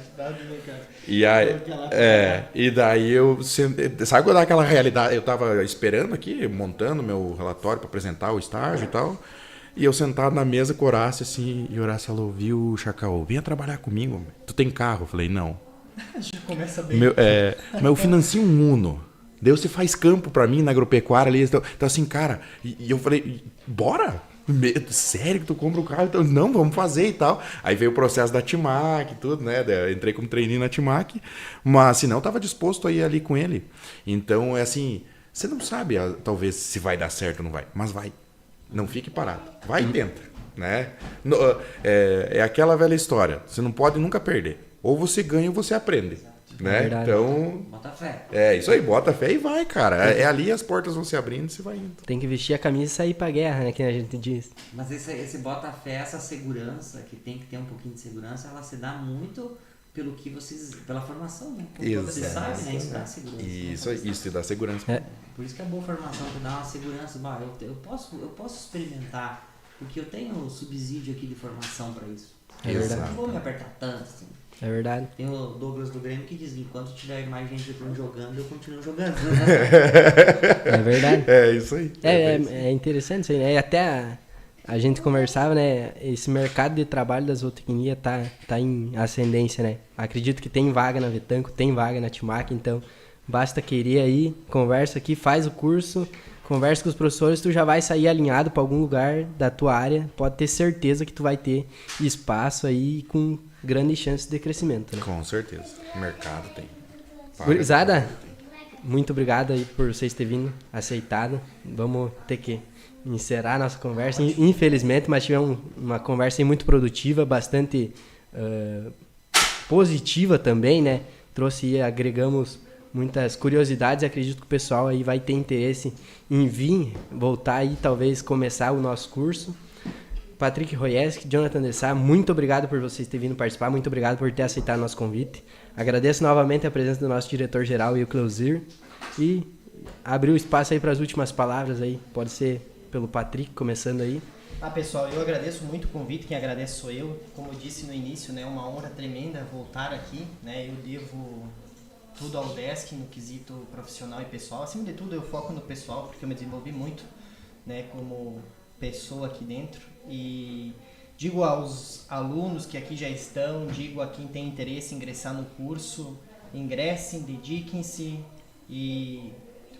E daí eu... Sabe quando dá aquela realidade? Eu estava esperando aqui, montando meu relatório para apresentar o estágio e tal. E eu sentado na mesa com o Horácio, assim, e o Horácio falou, viu, Chacal, venha trabalhar comigo. Tu tem carro? Eu falei, não. Já começa bem. Mas eu financio um Uno. Daí você faz campo pra mim na agropecuária ali. Então assim, cara, e eu falei, bora? Sério que tu compra o carro? Então, não, vamos fazer e tal. Aí veio o processo da Timac e tudo, né? Eu entrei como trainee na Timac, mas se não, eu tava disposto a ir ali com ele. Então, é assim, você não sabe, talvez, se vai dar certo ou não vai, mas vai. Não fique parado. Vai e tenta. Né? É aquela velha história. Você não pode nunca perder. Ou você ganha ou você aprende. Né? Então. Bota fé. Isso aí, bota fé e vai, cara. Ali as portas vão se abrindo e você vai indo. Tem que vestir a camisa e sair pra guerra, né? Que a gente diz. Mas esse bota fé, essa segurança, que tem que ter um pouquinho de segurança, ela se dá muito pelo que vocês. Pela formação, né? Você sabe, né? Isso dá segurança. Isso dá segurança. Por isso que é boa formação, que dá uma segurança. Eu posso experimentar, porque eu tenho subsídio aqui de formação para isso. Verdade. Eu não vou me apertar tanto assim. É verdade. Tem o Douglas do Grêmio que diz, enquanto tiver mais gente jogando, eu continuo jogando. É verdade. É isso aí. É interessante isso aí, né? E até a gente conversava, né? Esse mercado de trabalho da zootecnia tá em ascendência, né? Acredito que tem vaga na Vetanco, tem vaga na Timac, então basta querer aí, conversa aqui, faz o curso, conversa com os professores, tu já vai sair alinhado para algum lugar da tua área, pode ter certeza que tu vai ter espaço aí com grandes chances de crescimento, né? Com certeza. O mercado tem. Gurizada, muito obrigado aí por vocês terem vindo, aceitado. Vamos ter que encerrar a nossa conversa. Infelizmente, mas tivemos uma conversa aí muito produtiva, bastante positiva também, né? Agregamos muitas curiosidades. Acredito que o pessoal aí vai ter interesse em vir, voltar aí, talvez começar o nosso curso. Patrick Royeski, Jonathan Dessá, muito obrigado por vocês terem vindo participar, muito obrigado por ter aceitado nosso convite. Agradeço novamente a presença do nosso diretor-geral e o Cleuzir. E abrir o espaço aí para as últimas palavras aí, pode ser pelo Patrick, começando aí. Pessoal, eu agradeço muito o convite, quem agradece sou eu. Como eu disse no início, né, é uma honra tremenda voltar aqui, né, eu devo tudo ao Desk no quesito profissional e pessoal. Acima de tudo, eu foco no pessoal, porque eu me desenvolvi muito, né, como pessoa aqui dentro. E digo aos alunos que aqui já estão, digo a quem tem interesse em ingressar no curso, ingressem, dediquem-se e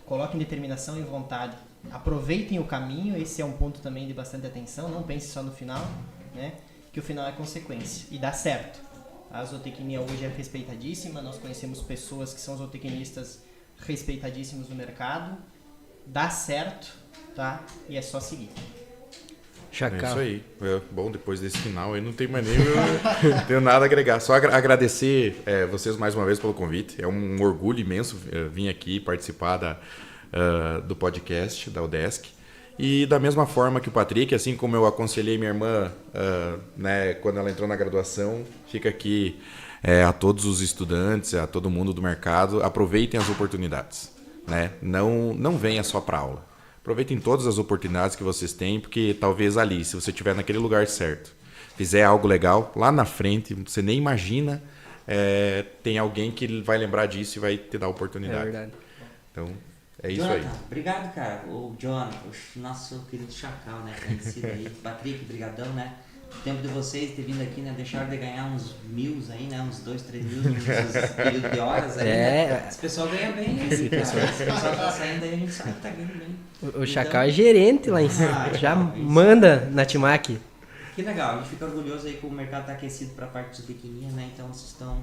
coloquem determinação e vontade. Aproveitem o caminho, esse é um ponto também de bastante atenção, não pense só no final, né, que o final é consequência e dá certo. A zootecnia hoje é respeitadíssima, nós conhecemos pessoas que são zootecnistas respeitadíssimos no mercado, dá certo, tá? E é só seguir. Chacal. É isso aí. Bom, depois desse final aí não tem mais nem tenho nada a agregar. Só agradecer vocês mais uma vez pelo convite. É um orgulho imenso vir aqui participar do podcast, da UDESC. E da mesma forma que o Patrick, assim como eu aconselhei minha irmã né, quando ela entrou na graduação, fica aqui a todos os estudantes, a todo mundo do mercado, aproveitem as oportunidades. Né? Não venha só para aula. Aproveitem todas as oportunidades que vocês têm, porque talvez ali, se você estiver naquele lugar certo, fizer algo legal, lá na frente, você nem imagina, tem alguém que vai lembrar disso e vai te dar a oportunidade. É verdade. Então, é isso Jonathan, aí. Obrigado, cara. O Jonathan, o nosso querido Chacal, né? Conhecido aí. Patrick, brigadão, né? O tempo de vocês ter vindo aqui, né? Deixaram de ganhar uns 1.000 aí, né? Uns 2, 3 mil nos período de horas aí, né? Esse pessoal ganha bem aí, cara. Esse pessoal tá saindo aí, a gente sabe que tá ganhando bem. O Chacal é gerente lá em cima. Já manda na Timac. Que legal, a gente fica orgulhoso aí que o mercado tá aquecido para a parte dos pequenininhos, né? Então vocês estão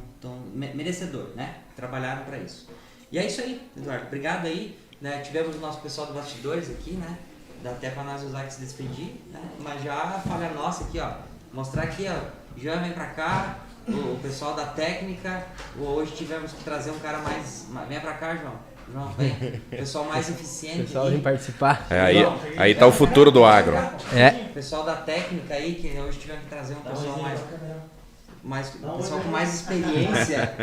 merecedor, né? Trabalharam para isso. E é isso aí, Eduardo. Obrigado aí. Né? Tivemos o nosso pessoal do bastidores aqui, né? Dá até para nós usar que se despedir, né? Mas já falha nossa aqui, ó. Mostrar aqui, ó. Já vem para cá, o pessoal da técnica. Hoje tivemos que trazer um cara mais. Vem para cá, João. João, vem. Pessoal mais eficiente. O pessoal vem participar. Aí tá o futuro do agro. Pessoal da técnica aí, que hoje tivemos que trazer um pessoal pessoal com mais experiência.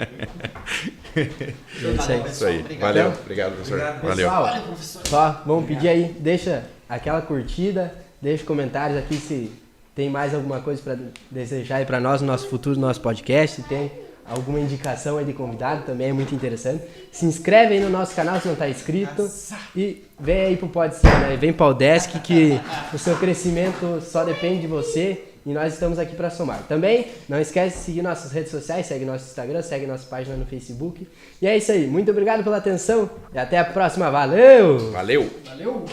Isso aí. Valeu. Obrigado, professor. Valeu. Pessoal, só vamos pedir aí, deixa aquela curtida, deixa comentários aqui se tem mais alguma coisa para desejar aí para nós no nosso futuro, no nosso podcast, se tem alguma indicação aí de convidado, também é muito interessante. Se inscreve aí no nosso canal se não está inscrito e vem aí pro Pode Ser, né? Vem para o Desk que o seu crescimento só depende de você. E nós estamos aqui para somar. Também, não esquece de seguir nossas redes sociais, segue nosso Instagram, segue nossa página no Facebook. E é isso aí. Muito obrigado pela atenção e até a próxima. Valeu! Valeu! Valeu!